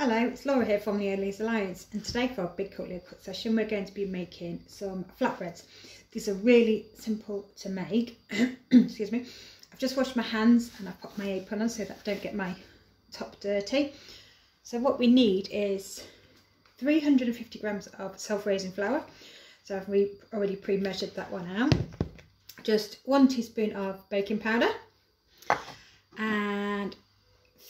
Hello, it's Laura here from the Early's Alliance, and today for our big cook session we're going to be making some flatbreads. These are really simple to make. Excuse me. I've just washed my hands and I've put my apron on so that I don't get my top dirty. So what we need is 350 grams of self-raising flour. So I've already pre-measured that one out. Just 1 teaspoon of baking powder and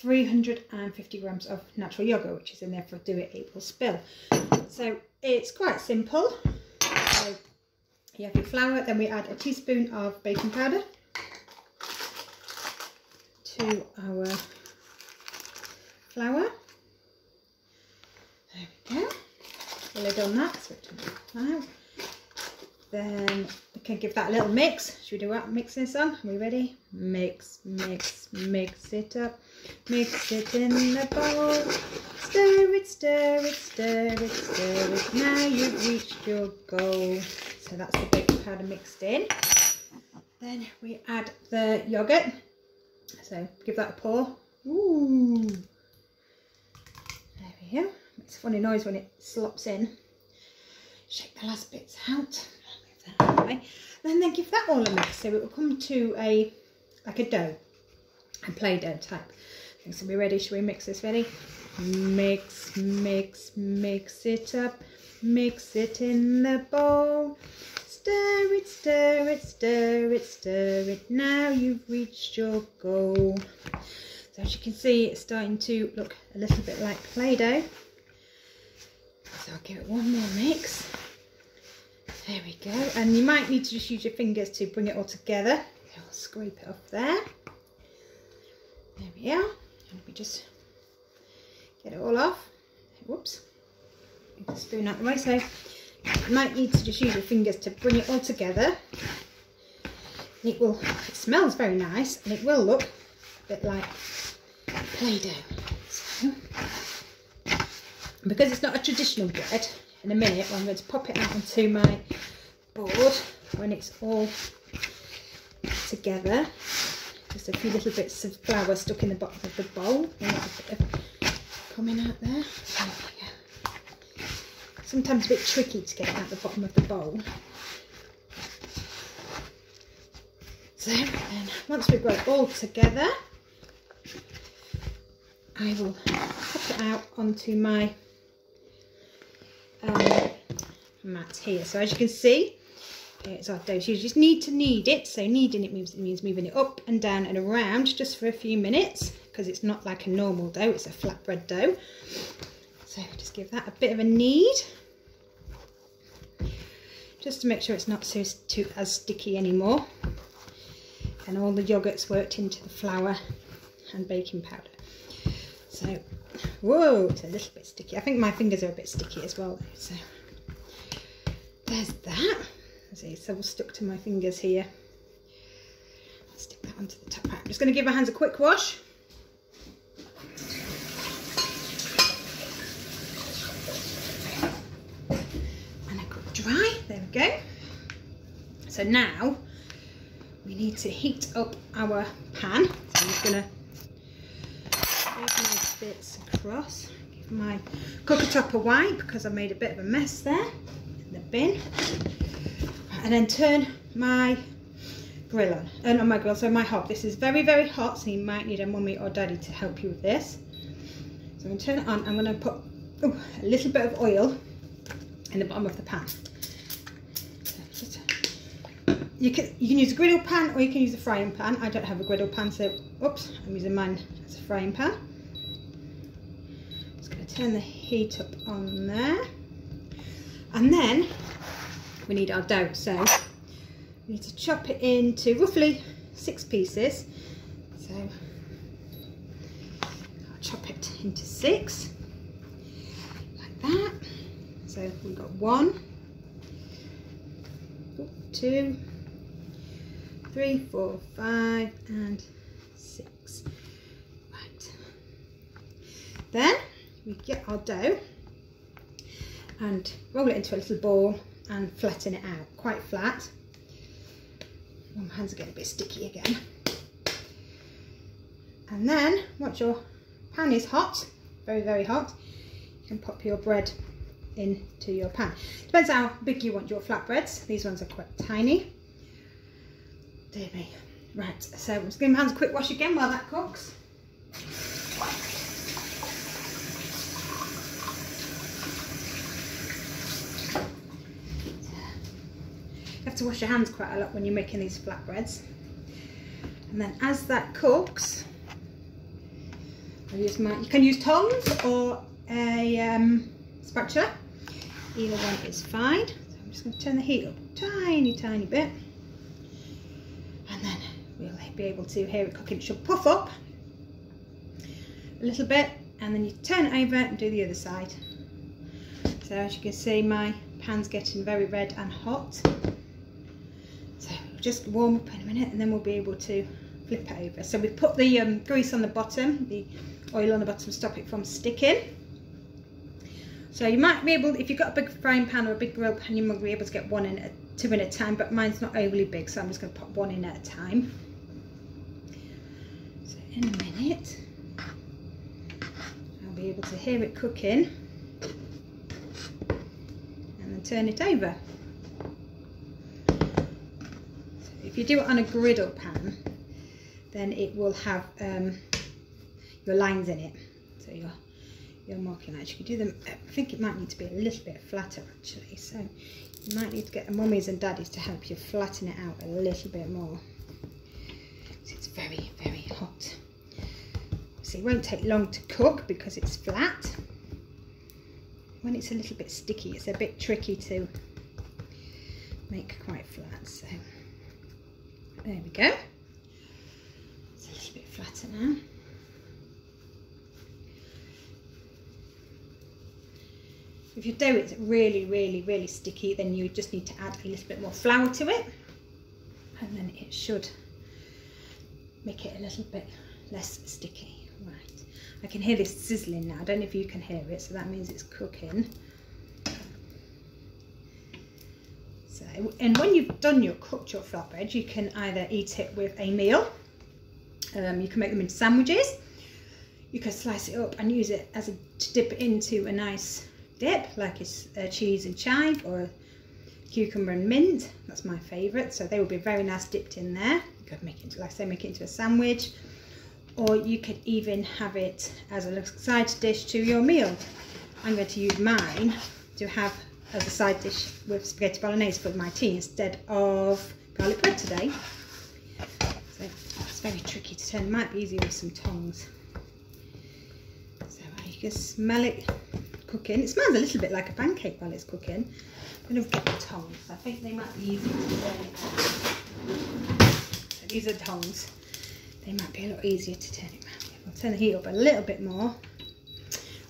350 grams of natural yogurt, which is in there for do it will spill. So it's quite simple. So you have your flour, then we add a teaspoon of baking powder to our flour. There we go. The lid on that, so it then we can give that a little mix. Should we do that mixing song? Are we ready? Mix, mix, mix it up. Mix it in the bowl. Stir it, stir it, stir it, stir it. Now you've reached your goal. So that's the baking powder mixed in. Then we add the yogurt. So give that a pour. Ooh. There we go. Makes a funny noise when it slops in. Shake the last bits out. Anyway, then give that all a mix, so it will come to like a dough, a play-doh type thing. So we're ready. Should we mix this? Ready? Mix, mix, mix it up. Mix it in the bowl. Stir it, stir it, stir it, stir it. Now you've reached your goal. So as you can see, it's starting to look a little bit like play-doh. So I'll give it one more mix. There we go, and you might need to just use your fingers to bring it all together. So I'll scrape it off there. There we are. And we just get it all off. Whoops. Get the spoon out the way. So you might need to just use your fingers to bring it all together. It smells very nice, and it will look a bit like Play-Doh. So, because it's not a traditional bread, in a minute I'm going to pop it out onto my board when it's all together. Just a few little bits of flour stuck in the bottom of the bowl. A bit of coming out there. There we go. Sometimes a bit tricky to get it out the bottom of the bowl. So then once we've got it all together, I will pop it out onto my mat here. So as you can see, it's our dough. So you just need to knead it. So kneading it means moving it up and down and around just for a few minutes, because it's not like a normal dough, it's a flatbread dough. So just give that a bit of a knead, just to make sure it's not as sticky anymore, and all the yogurt's worked into the flour and baking powder. So whoa, it's a little bit sticky. I think my fingers are a bit sticky as well, so there's that. See, it's all stuck to my fingers here. I'll stick that onto the top. I'm just going to give my hands a quick wash. And a quick dry. There we go. So now we need to heat up our pan. So I'm just going to these bits across. Give my cooker top a wipe because I made a bit of a mess there in the bin. And then turn my grill on. Not my grill, so my hob. This is very, very hot, so you might need a mummy or daddy to help you with this. So I'm going to turn it on. I'm going to put a little bit of oil in the bottom of the pan. So you can use a griddle pan or you can use a frying pan. I don't have a griddle pan, so oops, I'm using mine as a frying pan. Just going to turn the heat up on there, and then we need our dough. So we need to chop it into roughly 6 pieces. So I'll chop it into 6 like that. So we've got 1, 2, 3, 4, 5 and 6. Right. Then we get our dough and roll it into a little ball and flatten it out, quite flat. My hands are getting a bit sticky again. And then once your pan is hot, very, very hot, you can pop your bread into your pan. Depends how big you want your flatbreads. These ones are quite tiny. Dear me. Right, so I'm just giving my hands a quick wash again while that cooks. You have to wash your hands quite a lot when you're making these flatbreads. And then as that cooks, you can use tongs or a spatula. Either one is fine. So I'm just going to turn the heat up a tiny, tiny bit. And then we'll be able to hear it cooking. It should puff up a little bit, and then you turn it over and do the other side. So as you can see, my pan's getting very red and hot. So it'll just warm up in a minute, and then we'll be able to flip it over. So we put the grease on the bottom, the oil on the bottom, stop it from sticking. So you might be able, if you've got a big frying pan or a big grill pan, you might be able to get two in a time, but mine's not overly big, so I'm just going to pop one in at a time. So in a minute, I'll be able to hear it cooking, and then turn it over. So if you do it on a griddle pan, then it will have your lines in it. So your marking lines. You can do them. I think it might need to be a little bit flatter actually. So you might need to get the mummies and daddies to help you flatten it out a little bit more. It's very, very hot. So it won't take long to cook because it's flat. When it's a little bit sticky, it's a bit tricky to make quite flat. So there we go. It's a little bit flatter now. If your dough is really, really, really sticky, then you just need to add a little bit more flour to it, and then it should make it a little bit less sticky. Right, I can hear this sizzling now. I don't know if you can hear it, so that means it's cooking. So, and when you've cooked your flatbread, you can either eat it with a meal. You can make them into sandwiches. You can slice it up and use it to dip it into a nice dip, like a cheese and chive or a cucumber and mint. That's my favourite, so they will be very nice dipped in there. You could make it, like I say, make it into a sandwich, or you could even have it as a side dish to your meal. I'm going to use mine to have as a side dish with spaghetti bolognese for my tea instead of garlic bread today. So it's very tricky to turn. It might be easier with some tongs. So you can smell it cooking. It smells a little bit like a pancake while it's cooking. I'm going to get the tongs. I think they might be easier to turn it out. So these are tongs. They might be a lot easier to turn it around. I'll turn the heat up a little bit more.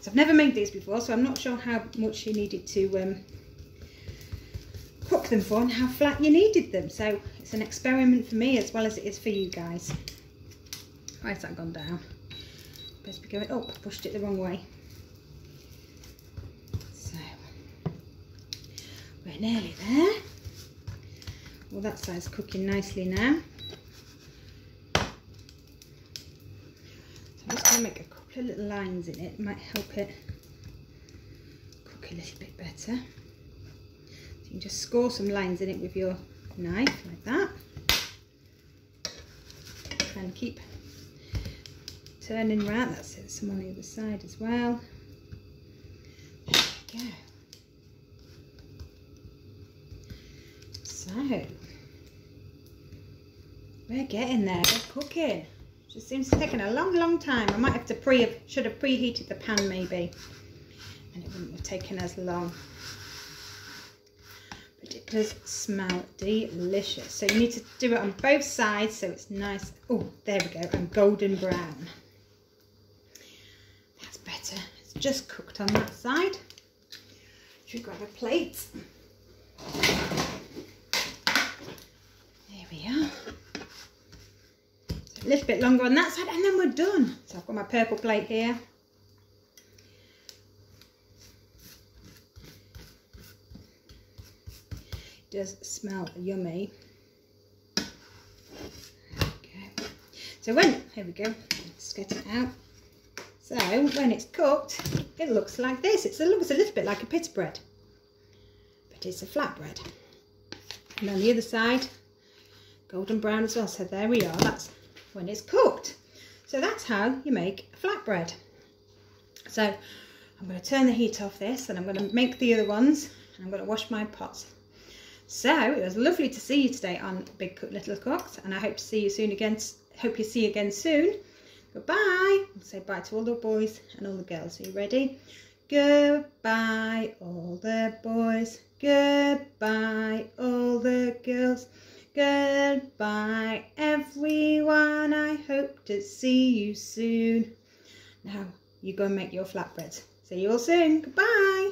So I've never made these before, so I'm not sure how much you needed to cook them for and how flat you needed them. So it's an experiment for me as well as it is for you guys. Why has that gone down? Best be going up. I pushed it the wrong way. We're nearly there. Well, that side's cooking nicely now. So I'm just going to make a couple of little lines in it. It might help it cook a little bit better. So you can just score some lines in it with your knife like that. And keep turning around. That's it. Some on the other side as well. There we go. So, we're getting there, we're cooking. Just seems to be taking a long, long time. I might have to should have preheated the pan maybe, and it wouldn't have taken as long. But it does smell delicious. So you need to do it on both sides so it's nice. Oh, there we go, and golden brown. That's better. It's just cooked on that side. Should grab a plate. We are. So a little bit longer on that side and then we're done. So I've got my purple plate here. It does smell yummy. Okay. So here we go, let's get it out. So when it's cooked, it looks like this. It looks a little bit like a pita bread, but it's a flatbread. And on the other side, golden brown as well. So there we are. That's when it's cooked. So that's how you make a flatbread. So I'm going to turn the heat off this, and I'm going to make the other ones, and I'm going to wash my pots. So it was lovely to see you today on Big Cook Little Cooks, and I hope to see you soon again. Hope you see you again soon. Goodbye. I'll say bye to all the boys and all the girls. Are you ready? Goodbye, all the boys. Goodbye, all the girls. Goodbye, everyone. I hope to see you soon. Now, you go and make your flatbreads. See you all soon. Goodbye.